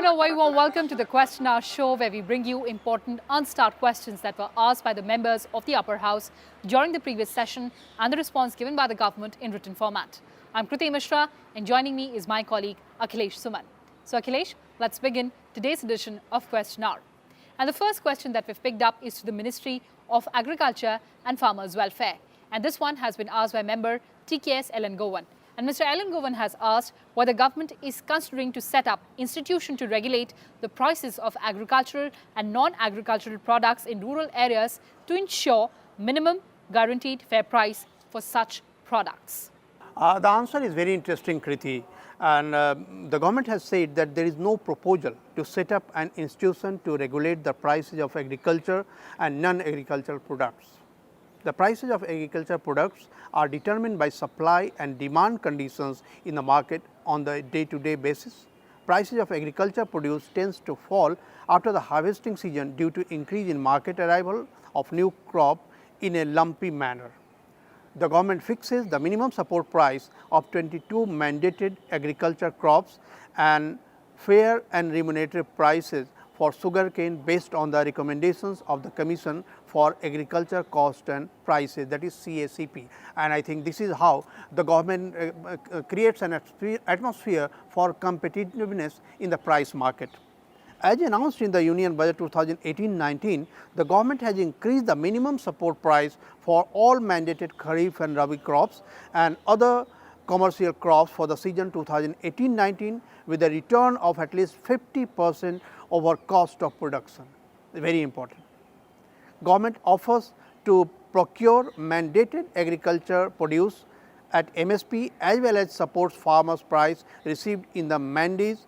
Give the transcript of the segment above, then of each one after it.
and a very warm welcome to the Question Hour show, where we bring you important unstart questions that were asked by the members of the upper house during the previous session and the response given by the government in written format. I'm Kriti Mishra, and joining me is my colleague Akhilesh Suman. So Akhilesh, let's begin today's edition of Question Hour. And the first question that we've picked up is to the Ministry of Agriculture and Farmers Welfare. And this one has been asked by member TKS Ellen Govan. And Mr. Ellen Govan has asked whether the government is considering to set up institution to regulate the prices of agricultural and non-agricultural products in rural areas to ensure minimum guaranteed fair price for such products. The answer is very interesting, Kriti. And the government has said that there is no proposal to set up an institution to regulate the prices of agriculture and non-agricultural products. The prices of agricultural products are determined by supply and demand conditions in the market on the day-to-day basis. Prices of agriculture produce tends to fall after the harvesting season due to increase in market arrival of new crop in a lumpy manner. The government fixes the minimum support price of 22 mandated agriculture crops and fair and remunerative prices for sugarcane based on the recommendations of the Commission for Agriculture Cost and Prices, that is CACP. And I think this is how the government creates an atmosphere for competitiveness in the price market. As announced in the Union Budget 2018-19, the government has increased the minimum support price for all mandated Kharif and Rabi crops and other commercial crops for the season 2018-19 with a return of at least 50% over cost of production. Very important. Government offers to procure mandated agriculture produce at MSP as well as supports farmers' price received in the mandis,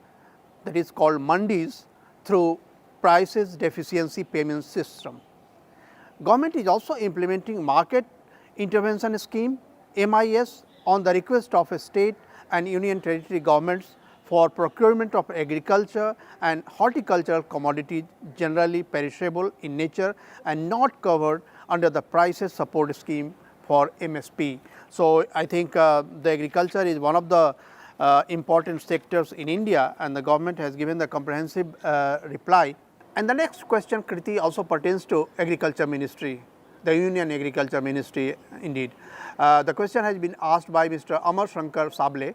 that is called mandis, through prices deficiency payment system. Government is also implementing market intervention scheme MIS on the request of a state and union territory governments for procurement of agriculture and horticultural commodities generally perishable in nature and not covered under the prices support scheme for MSP. So, I think the agriculture is one of the important sectors in India, and the government has given the comprehensive reply. And the next question, Kriti, also pertains to Agriculture Ministry, the Union Agriculture Ministry indeed. The question has been asked by Mr. Amar Shankar Sable,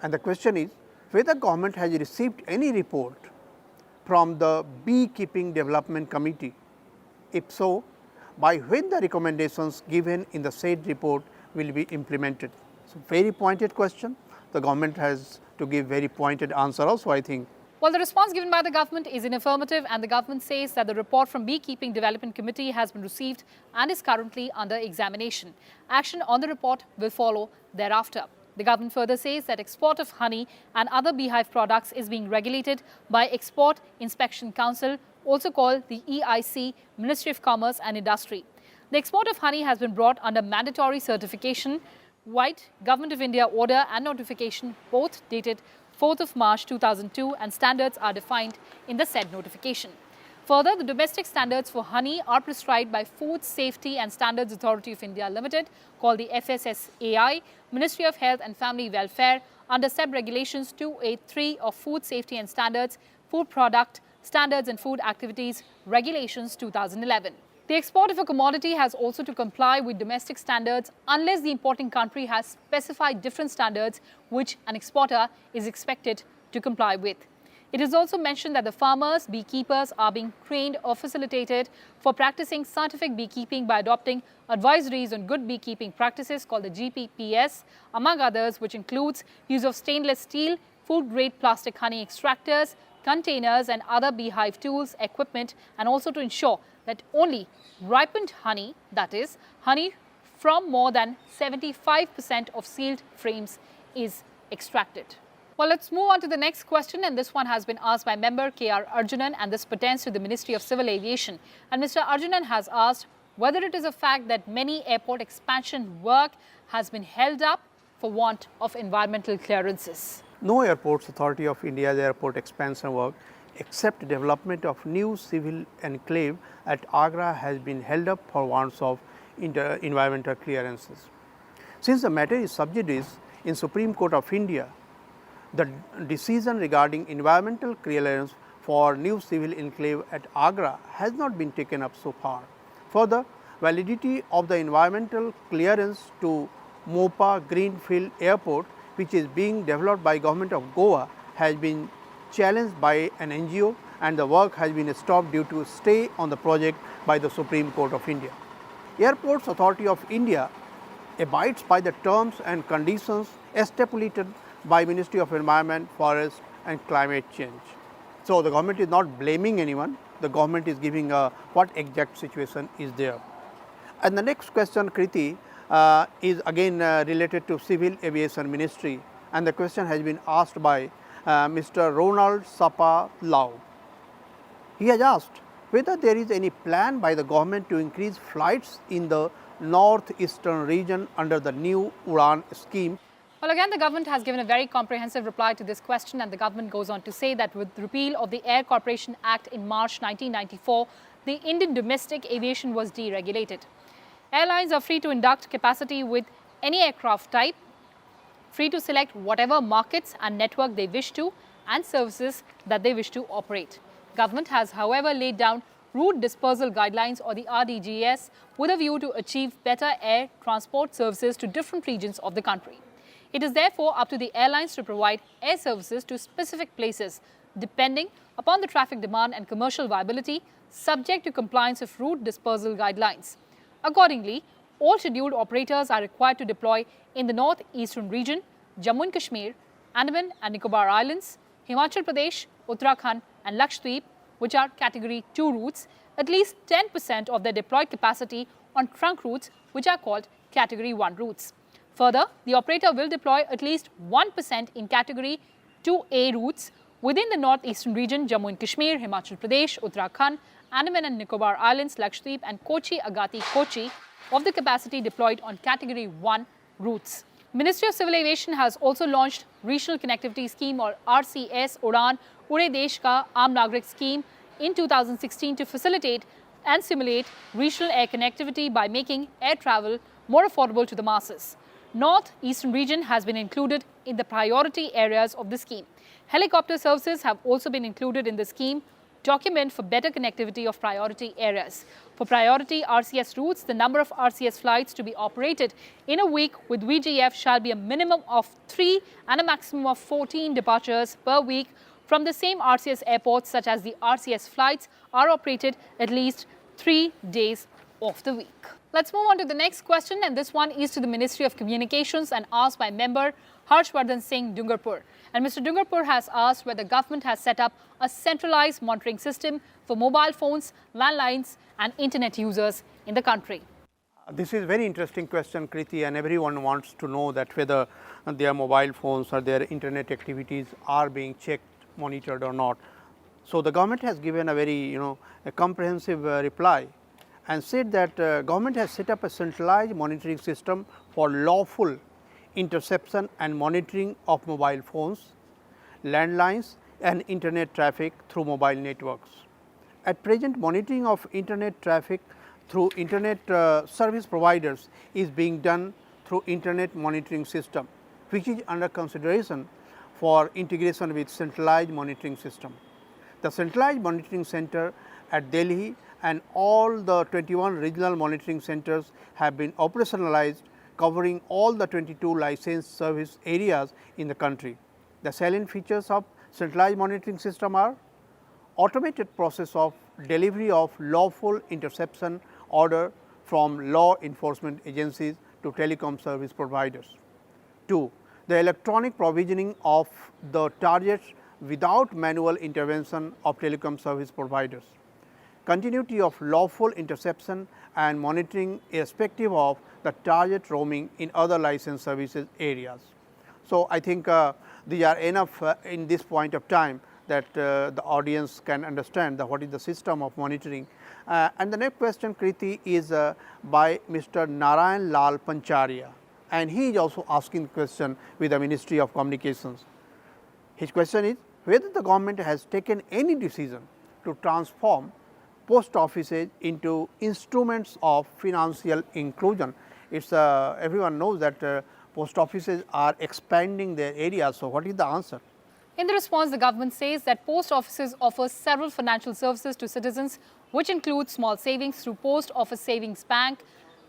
and the question is whether government has received any report from the Beekeeping Development Committee. If so, by when the recommendations given in the said report will be implemented. So, very pointed question. The government has to give very pointed answer also, I think. Well, the response given by the government is in affirmative, and the government says that the report from Beekeeping Development Committee has been received and is currently under examination. Action on the report will follow thereafter. The government further says that export of honey and other beehive products is being regulated by Export Inspection Council, also called the EIC, Ministry of Commerce and Industry. The export of honey has been brought under mandatory certification, White Government of India order and notification, both dated 4th of March 2002, and standards are defined in the said notification. Further, the domestic standards for honey are prescribed by Food Safety and Standards Authority of India Limited, called the FSSAI, Ministry of Health and Family Welfare, under SEB Regulations 283 of Food Safety and Standards, Food Product Standards and Food Activities Regulations 2011. The export of a commodity has also to comply with domestic standards unless the importing country has specified different standards which an exporter is expected to comply with. It is also mentioned that the farmers, beekeepers are being trained or facilitated for practicing scientific beekeeping by adopting advisories on good beekeeping practices called the GPPS, among others, which includes use of stainless steel, food-grade plastic honey extractors, containers and other beehive tools, equipment, and also to ensure that only ripened honey, that is, honey from more than 75% of sealed frames, is extracted. Well, let's move on to the next question, and this one has been asked by member K.R. Arjunan, and this pertains to the Ministry of Civil Aviation. And Mr. Arjunan has asked whether it is a fact that many airport expansion work has been held up for want of environmental clearances. No Airports Authority of India's airport expansion work except development of new civil enclave at Agra has been held up for wants of environmental clearances. Since the matter is sub judice in Supreme Court of India, The decision regarding environmental clearance for new civil enclave at Agra has not been taken up so far. Further, validity of the environmental clearance to Mopa Greenfield Airport, which is being developed by Government of Goa, has been challenged by an NGO, and the work has been stopped due to stay on the project by the Supreme Court of India. Airports Authority of India abides by the terms and conditions stipulated by Ministry of Environment, Forest and Climate Change. So, the government is not blaming anyone, the government is giving what exact situation is there. And the next question, Kriti, is again related to Civil Aviation Ministry, and the question has been asked by Mr. Ronald Sapa Lau. He has asked whether there is any plan by the government to increase flights in the northeastern region under the new Udan scheme. Well, again, the government has given a very comprehensive reply to this question, and the government goes on to say that with the repeal of the Air Corporation Act in March 1994, the Indian domestic aviation was deregulated. Airlines are free to induct capacity with any aircraft type, free to select whatever markets and network they wish to, and services that they wish to operate. Government has, however, laid down route dispersal guidelines, or the RDGS, with a view to achieve better air transport services to different regions of the country. It is therefore up to the airlines to provide air services to specific places, depending upon the traffic demand and commercial viability, subject to compliance with route dispersal guidelines. Accordingly, all scheduled operators are required to deploy in the northeastern region, Jammu and Kashmir, Andaman and Nicobar Islands, Himachal Pradesh, Uttarakhand and Lakshadweep, which are category 2 routes, at least 10% of their deployed capacity on trunk routes, which are called category 1 routes. Further, the operator will deploy at least 1% in category 2A routes within the northeastern region, Jammu and Kashmir, Himachal Pradesh, Uttarakhand, Andaman and Nicobar Islands, Lakshadweep and Kochi, Agati, Kochi of the capacity deployed on category 1 routes. Ministry of Civil Aviation has also launched Regional Connectivity Scheme, or RCS, Udan Ure Desh Ka Aam Nagrik scheme in 2016 to facilitate and stimulate regional air connectivity by making air travel more affordable to the masses. North-Eastern region has been included in the priority areas of the scheme. Helicopter services have also been included in the scheme document for better connectivity of priority areas. For priority RCS routes, the number of RCS flights to be operated in a week with VGF shall be a minimum of 3 and a maximum of 14 departures per week from the same RCS airports, such as the RCS flights are operated at least 3 days of the week. Let's move on to the next question, and this one is to the Ministry of Communications and asked by member Harshvardhan Singh Dungarpur. And Mr. Dungarpur has asked whether the government has set up a centralized monitoring system for mobile phones, landlines and internet users in the country. This is a very interesting question, Kriti, and everyone wants to know that whether their mobile phones or their internet activities are being checked, monitored or not. So, the government has given a very a comprehensive reply and said that government has set up a centralized monitoring system for lawful interception and monitoring of mobile phones, landlines and internet traffic through mobile networks. At present, monitoring of internet traffic through internet service providers is being done through internet monitoring system, which is under consideration for integration with centralized monitoring system. The centralized monitoring center at Delhi and all the 21 regional monitoring centers have been operationalized, covering all the 22 licensed service areas in the country. The salient features of centralized monitoring system are automated process of delivery of lawful interception order from law enforcement agencies to telecom service providers. 2. The electronic provisioning of the targets without manual intervention of telecom service providers. Continuity of lawful interception and monitoring irrespective of the target roaming in other licensed services areas. So, I think these are enough in this point of time that the audience can understand what is the system of monitoring. And the next question, Kriti, is by Mr. Narayan Lal Pancharia, and he is also asking question with the Ministry of Communications. His question is whether the government has taken any decision to transform post offices into instruments of financial inclusion. It's everyone knows that post offices are expanding their area. So, what is the answer? In the response, the government says that post offices offer several financial services to citizens, which include small savings through Post Office Savings Bank,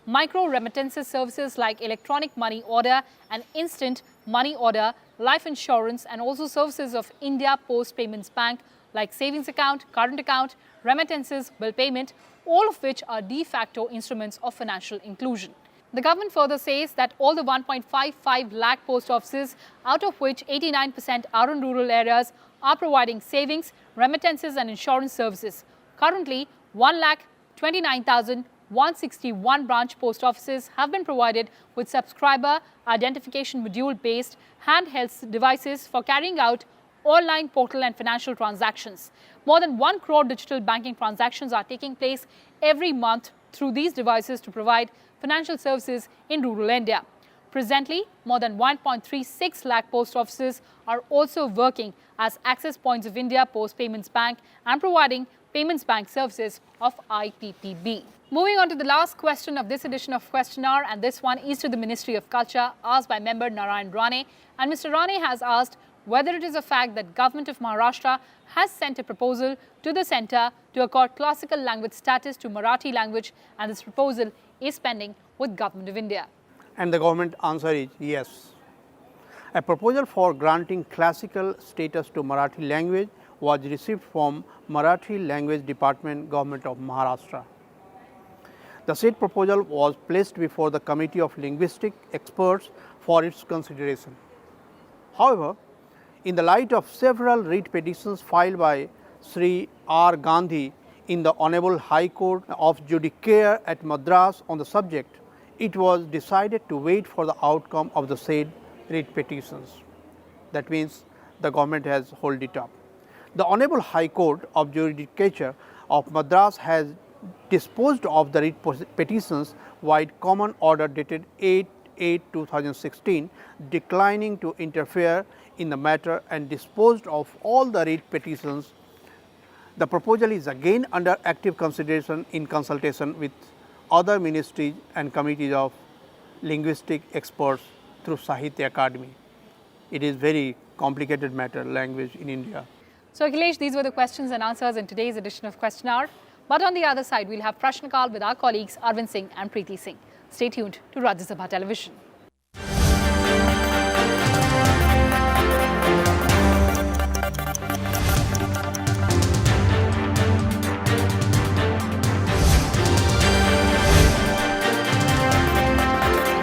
micro remittances services like electronic money order and instant money order, life insurance, and also services of India Post Payments Bank like savings account, current account, remittances, bill payment, all of which are de facto instruments of financial inclusion. The government further says that all the 1.55 lakh post offices, out of which 89% are in rural areas, are providing savings, remittances and insurance services. Currently, 1,29,161 branch post offices have been provided with subscriber identification module-based handheld devices for carrying out online portal and financial transactions. More than 1 crore digital banking transactions are taking place every month through these devices to provide financial services in rural India. Presently, more than 1.36 lakh post offices are also working as access points of India Post Payments Bank and providing payments bank services of IPPB. Moving on to the last question of this edition of Question Hour, and this one is to the Ministry of Culture, asked by member Narayan Rane. And Mr. Rane has asked whether it is a fact that Government of Maharashtra has sent a proposal to the centre to accord classical language status to Marathi language, and this proposal is pending with Government of India. And the government answer is yes. A proposal for granting classical status to Marathi language was received from Marathi Language Department, Government of Maharashtra. The said proposal was placed before the Committee of Linguistic Experts for its consideration. However, in the light of several writ petitions filed by Sri R. Gandhi in the Honorable High Court of Judicature at Madras on the subject, it was decided to wait for the outcome of the said writ petitions. That means the government has held it up. The Honorable High Court of Judicature of Madras has disposed of the writ petitions by common order dated 8/8/2016, declining to interfere in the matter and disposed of all the writ petitions. The proposal is again under active consideration in consultation with other ministries and committees of linguistic experts through Sahitya Academy. It is very complicated matter, language in India. So Akhilesh, these were the questions and answers in today's edition of Question Hour. But on the other side, we'll have Prashnakal with our colleagues Arvind Singh and Kriti Singh. Stay tuned to Rajya Sabha Television.